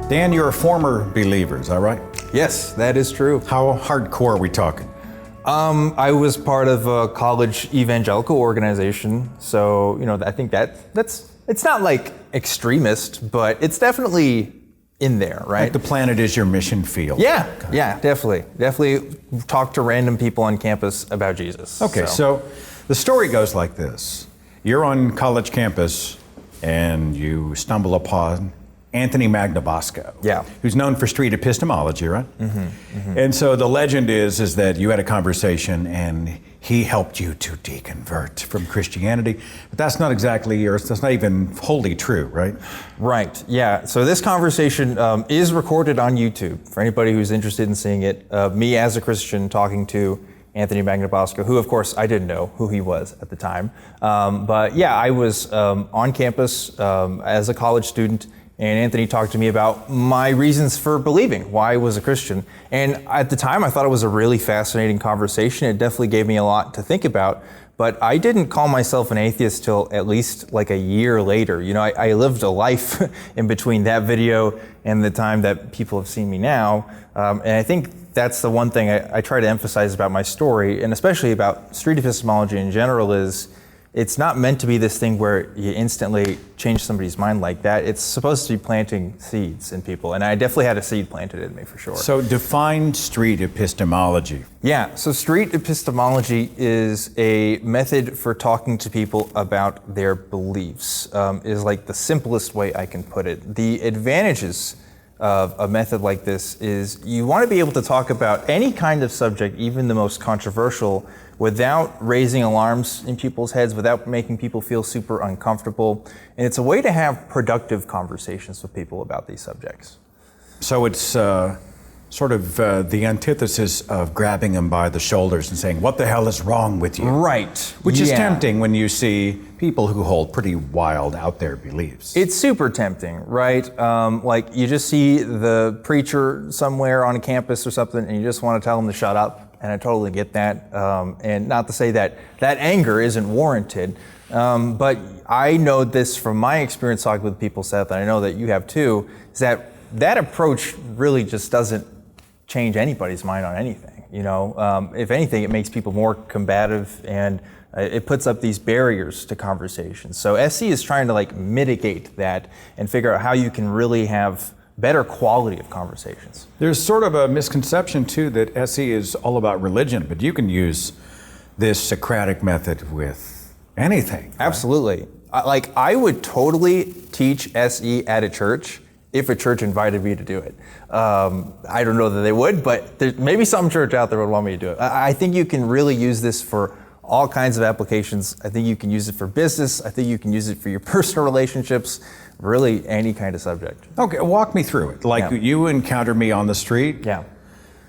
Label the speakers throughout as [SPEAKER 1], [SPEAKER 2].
[SPEAKER 1] Dan, you're a former believer, is that right?
[SPEAKER 2] Yes, that is true.
[SPEAKER 1] How hardcore are we talking?
[SPEAKER 2] I was part of a college evangelical organization, so I think that's it's not like extremist, but it's definitely in there, right?
[SPEAKER 1] Like the planet is your mission field.
[SPEAKER 2] Yeah, definitely talk to random people on campus about Jesus.
[SPEAKER 1] Okay, so the story goes like this. You're on college campus and you stumble upon Anthony Magnabosco, who's known for Street Epistemology, right? And so the legend is that you had a conversation and he helped you to deconvert from Christianity, but that's not exactly, or that's not even wholly true, right?
[SPEAKER 2] Right, yeah. So this conversation is recorded on YouTube for anybody who's interested in seeing it. Me as a Christian talking to Anthony Magnabosco, who of course I didn't know who he was at the time. But yeah, I was on campus as a college student, and Anthony talked to me about my reasons for believing, why I was a Christian. And at the time, I thought it was a really fascinating conversation. It definitely gave me a lot to think about. But I didn't call myself an atheist till at least like a year later. I lived a life in between that video and the time that people have seen me now. And I think that's the one thing I try to emphasize about my story, and especially about street epistemology in general, is it's not meant to be this thing where you instantly change somebody's mind like that. It's supposed to be planting seeds in people, and I definitely had a seed planted in me for sure.
[SPEAKER 1] So define street epistemology.
[SPEAKER 2] Yeah, so street epistemology is a method for talking to people about their beliefs, is like the simplest way I can put it. The advantages of a method like this is you want to be able to talk about any kind of subject, even the most controversial, without raising alarms in people's heads, without making people feel super uncomfortable. And it's a way to have productive conversations with people about these subjects.
[SPEAKER 1] So it's sort of the antithesis of grabbing them by the shoulders and saying, what the hell is wrong with you?
[SPEAKER 2] Right.
[SPEAKER 1] Which is tempting when you see people who hold pretty wild, out there beliefs.
[SPEAKER 2] It's super tempting, right? Like you just see the preacher somewhere on a campus or something and you just want to tell them to shut up. And I totally get that. And not to say that anger isn't warranted, but I know this from my experience talking with people, Seth, and I know that you have too, is that approach really just doesn't change anybody's mind on anything. If anything, it makes people more combative, and it puts up these barriers to conversations. So SE is trying to mitigate that and figure out how you can really have better quality of conversations.
[SPEAKER 1] There's sort of a misconception too that SE is all about religion, but you can use this Socratic method with anything. Right?
[SPEAKER 2] Absolutely. I would totally teach SE at a church if a church invited me to do it. I don't know that they would, but there's maybe some church out there would want me to do it. I think you can really use this for all kinds of applications. I think you can use it for business. I think you can use it for your personal relationships, really any kind of subject.
[SPEAKER 1] Okay, walk me through it. You encounter me on the street.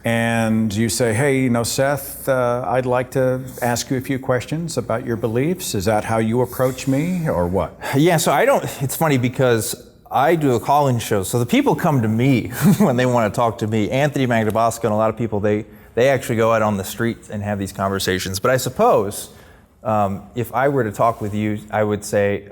[SPEAKER 1] And you say, hey, Seth, I'd like to ask you a few questions about your beliefs. Is that how you approach me or what?
[SPEAKER 2] Yeah, so it's funny because I do a call-in show. So the people come to me when they want to talk to me. Anthony Magnabosco and a lot of people, they actually go out on the street and have these conversations. But I suppose if I were to talk with you, I would say,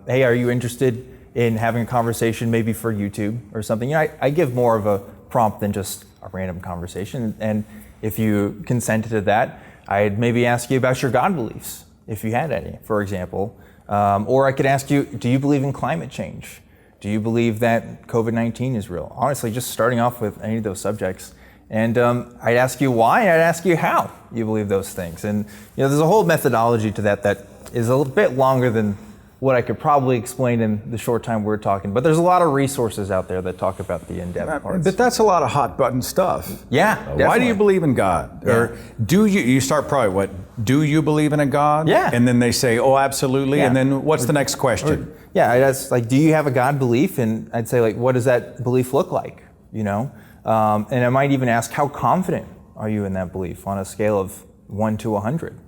[SPEAKER 2] hey, are you interested in having a conversation maybe for YouTube or something? I give more of a prompt than just a random conversation. And if you consented to that, I'd maybe ask you about your God beliefs, if you had any, for example. Or I could ask you, do you believe in climate change? Do you believe that COVID-19 is real? Honestly, just starting off with any of those subjects. And I'd ask you why, and I'd ask you how you believe those things. And there's a whole methodology to that is a bit longer than what I could probably explain in the short time we're talking. But there's a lot of resources out there that talk about the in-depth parts.
[SPEAKER 1] But that's a lot of hot button stuff.
[SPEAKER 2] Yeah, definitely.
[SPEAKER 1] Why do you believe in God?
[SPEAKER 2] Yeah.
[SPEAKER 1] Or you start probably do you believe in a God?
[SPEAKER 2] Yeah.
[SPEAKER 1] And then they say, oh, absolutely.
[SPEAKER 2] Yeah.
[SPEAKER 1] And then what's the next question?
[SPEAKER 2] I'd ask, do you have a God belief? And I'd say, what does that belief look like? And I might even ask, how confident are you in that belief on a scale of 1 to 100?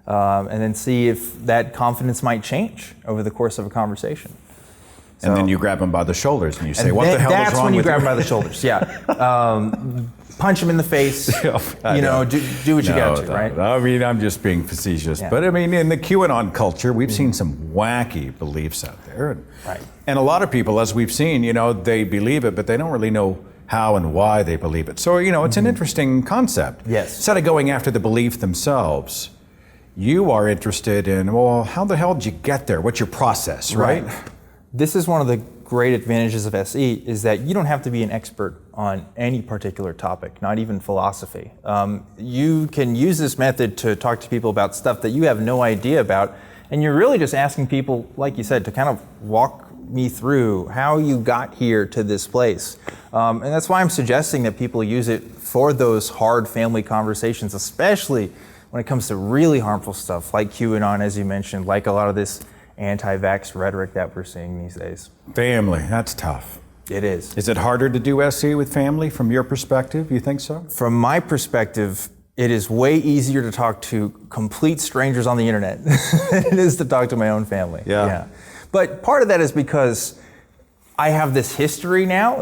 [SPEAKER 2] And then see if that confidence might change over the course of a conversation.
[SPEAKER 1] And then you grab them by the shoulders and you say, what the hell is wrong with you?
[SPEAKER 2] That's when you grab them by the shoulders, yeah. Punch them in the face, do what you got to, right?
[SPEAKER 1] I mean, I'm just being facetious. But I mean, in the QAnon culture, we've seen some wacky beliefs out there. And a lot of people, as we've seen, they believe it, but they don't really know how and why they believe it. So, it's an interesting concept.
[SPEAKER 2] Yes.
[SPEAKER 1] Instead of going after the belief themselves, you are interested in, well, how the hell did you get there? What's your process, right?
[SPEAKER 2] This is one of the great advantages of SE, is that you don't have to be an expert on any particular topic, not even philosophy. You can use this method to talk to people about stuff that you have no idea about, and you're really just asking people, like you said, to kind of walk me through how you got here to this place. And that's why I'm suggesting that people use it for those hard family conversations, especially when it comes to really harmful stuff like QAnon, as you mentioned, like a lot of this anti-vax rhetoric that we're seeing these days.
[SPEAKER 1] Family, that's tough.
[SPEAKER 2] It is.
[SPEAKER 1] Is it harder to do SE with family from your perspective? You think so?
[SPEAKER 2] From my perspective, it is way easier to talk to complete strangers on the internet than it is to talk to my own family.
[SPEAKER 1] Yeah.
[SPEAKER 2] But part of that is because I have this history now,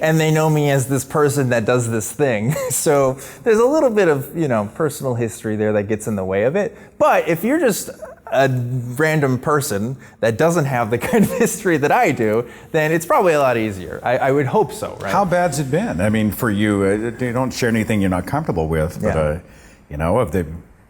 [SPEAKER 2] and they know me as this person that does this thing. So there's a little bit of, personal history there that gets in the way of it. But if you're just a random person that doesn't have the kind of history that I do, then it's probably a lot easier. I would hope so, right?
[SPEAKER 1] How bad's it been? I mean, for you, you don't share anything you're not comfortable with, but,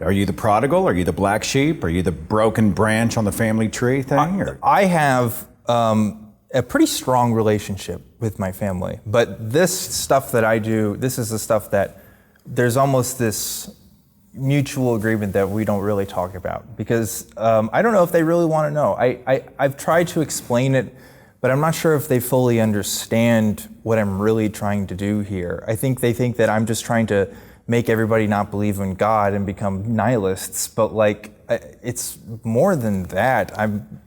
[SPEAKER 1] are you the prodigal? Are you the black sheep? Are you the broken branch on the family tree thing?
[SPEAKER 2] I have a pretty strong relationship with my family, but this stuff that I do, this is the stuff that there's almost this mutual agreement that we don't really talk about, because I don't know if they really want to know. I've tried to explain it, but I'm not sure if they fully understand what I'm really trying to do here. I think they think that I'm just trying to make everybody not believe in God and become nihilists, but it's more than that. I'm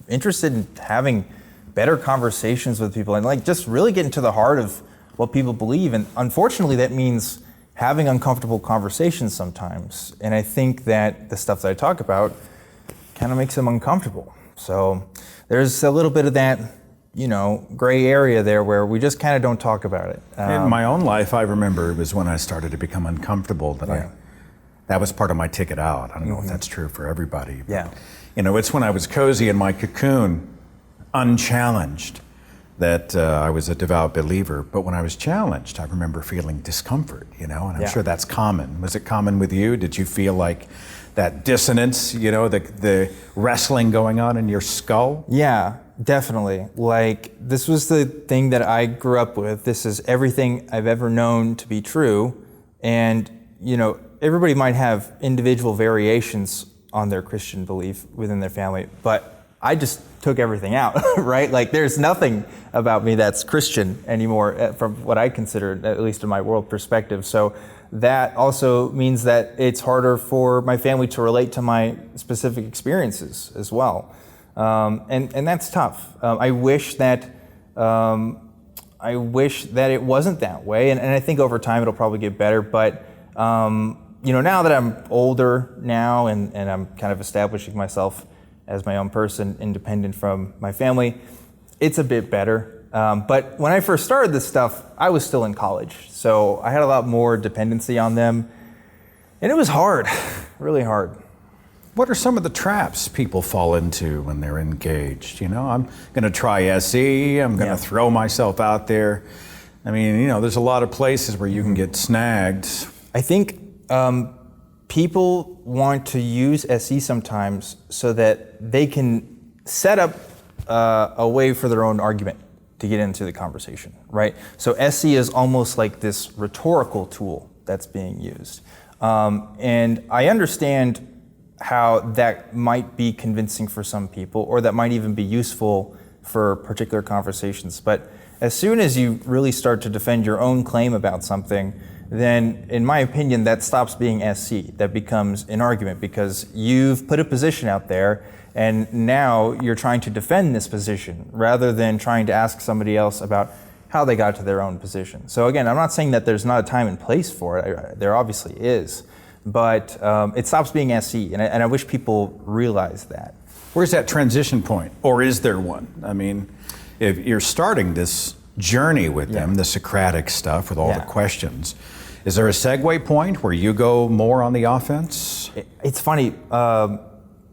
[SPEAKER 2] interested in having better conversations with people and just really getting to the heart of what people believe. And unfortunately, that means having uncomfortable conversations sometimes. And I think that the stuff that I talk about kind of makes them uncomfortable. So there's a little bit of that, gray area there where we just kind of don't talk about it.
[SPEAKER 1] In my own life, I remember it was when I started to become uncomfortable that was part of my ticket out. I don't know if that's true for everybody. But, it's when I was cozy in my cocoon, unchallenged, that I was a devout believer. But when I was challenged, I remember feeling discomfort, and I'm sure that's common. Was it common with you? Did you feel like that dissonance, the wrestling going on in your skull?
[SPEAKER 2] Yeah, definitely. This was the thing that I grew up with. This is everything I've ever known to be true. And, everybody might have individual variations on their Christian belief within their family, but I just took everything out, right? There's nothing about me that's Christian anymore from what I consider, at least in my world perspective. So that also means that it's harder for my family to relate to my specific experiences as well. And that's tough. I wish that it wasn't that way. And I think over time it'll probably get better. But, now that I'm older now and I'm kind of establishing myself as my own person, independent from my family, it's a bit better. But when I first started this stuff, I was still in college. So I had a lot more dependency on them. And it was hard, really hard.
[SPEAKER 1] What are some of the traps people fall into when they're engaged? I'm going to try SE, I'm going to throw myself out there. I mean, there's a lot of places where you can get snagged.
[SPEAKER 2] I think people want to use SE sometimes so that they can set up a way for their own argument to get into the conversation, right? So SE is almost like this rhetorical tool that's being used. And I understand how that might be convincing for some people, or that might even be useful for particular conversations. But as soon as you really start to defend your own claim about something, then in my opinion, that stops being SC. That becomes an argument because you've put a position out there and now you're trying to defend this position rather than trying to ask somebody else about how they got to their own position. So again, I'm not saying that there's not a time and place for it. There obviously is, but it stops being SC, and I wish people realize that.
[SPEAKER 1] Where's that transition point? Or is there one? I mean, if you're starting this journey with them, the Socratic stuff with all the questions, is there a segue point where you go more on the offense?
[SPEAKER 2] It's funny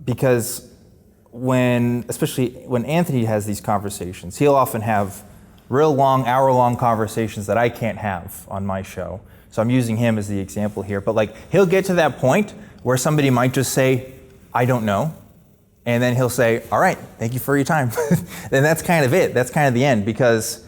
[SPEAKER 2] because especially when Anthony has these conversations, he'll often have real long, hour-long conversations that I can't have on my show. So I'm using him as the example here. But like, he'll get to that point where somebody might just say, I don't know. And then he'll say, all right, thank you for your time. And that's kind of it. That's kind of the end, because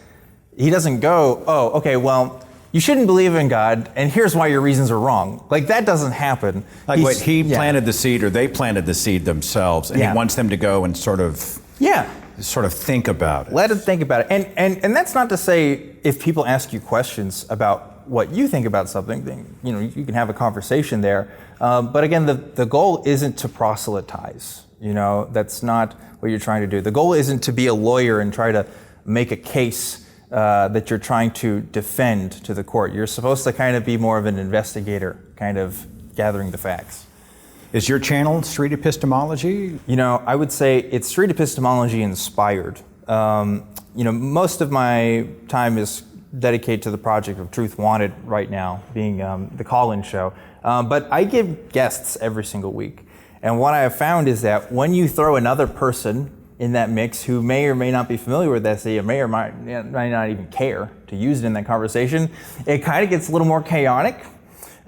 [SPEAKER 2] he doesn't go, oh, okay, well, you shouldn't believe in God, and here's why your reasons are wrong. Like, that doesn't happen.
[SPEAKER 1] Like, wait, he planted the seed, or they planted the seed themselves, and he wants them to go and sort of think about it.
[SPEAKER 2] Let them think about it. And that's not to say if people ask you questions about what you think about something, then, you know, you can have a conversation there. But again, the goal isn't to proselytize. You know, that's not what you're trying to do. The goal isn't to be a lawyer and try to make a case that you're trying to defend to the court. You're supposed to kind of be more of an investigator, kind of gathering the facts.
[SPEAKER 1] Is your channel Street Epistemology?
[SPEAKER 2] You know, I would say it's Street Epistemology inspired. You know, most of my time is dedicated to the project of Truth Wanted right now, being the call-in show. But I give guests every single week. And what I have found is that when you throw another person in that mix who may or may not be familiar with SE, or may or might not even care to use it in that conversation, it kind of gets a little more chaotic.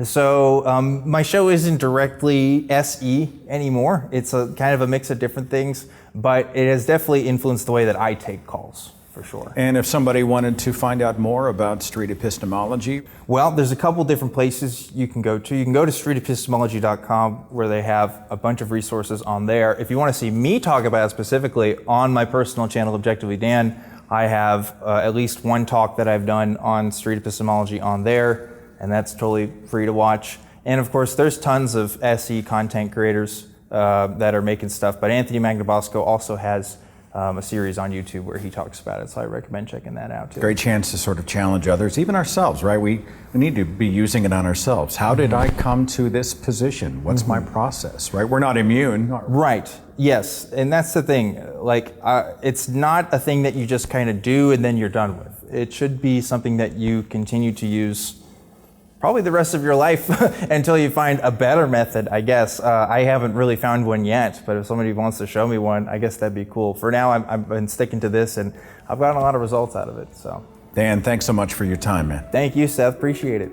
[SPEAKER 2] So my show isn't directly SE anymore. It's a kind of a mix of different things, but it has definitely influenced the way that I take calls, for sure.
[SPEAKER 1] And if somebody wanted to find out more about Street Epistemology?
[SPEAKER 2] Well, there's a couple different places you can go to. You can go to streetepistemology.com, where they have a bunch of resources on there. If you want to see me talk about it specifically, on my personal channel, ObjectivelyDan, I have at least one talk that I've done on Street Epistemology on there, and that's totally free to watch. And of course, there's tons of SE content creators that are making stuff, but Anthony Magnabosco also has a series on YouTube where he talks about it, so I recommend checking that out too.
[SPEAKER 1] Great chance to sort of challenge others, even ourselves, right? We need to be using it on ourselves. How did I come to this position? What's my process, right? We're not immune.
[SPEAKER 2] Right, yes, and that's the thing. Like, it's not a thing that you just kind of do and then you're done with. It should be something that you continue to use probably the rest of your life until you find a better method, I guess. I haven't really found one yet, but if somebody wants to show me one, I guess that'd be cool. For now, I've been sticking to this, and I've gotten a lot of results out of it. So,
[SPEAKER 1] Dan, thanks so much for your time, man.
[SPEAKER 2] Thank you, Seth. Appreciate it.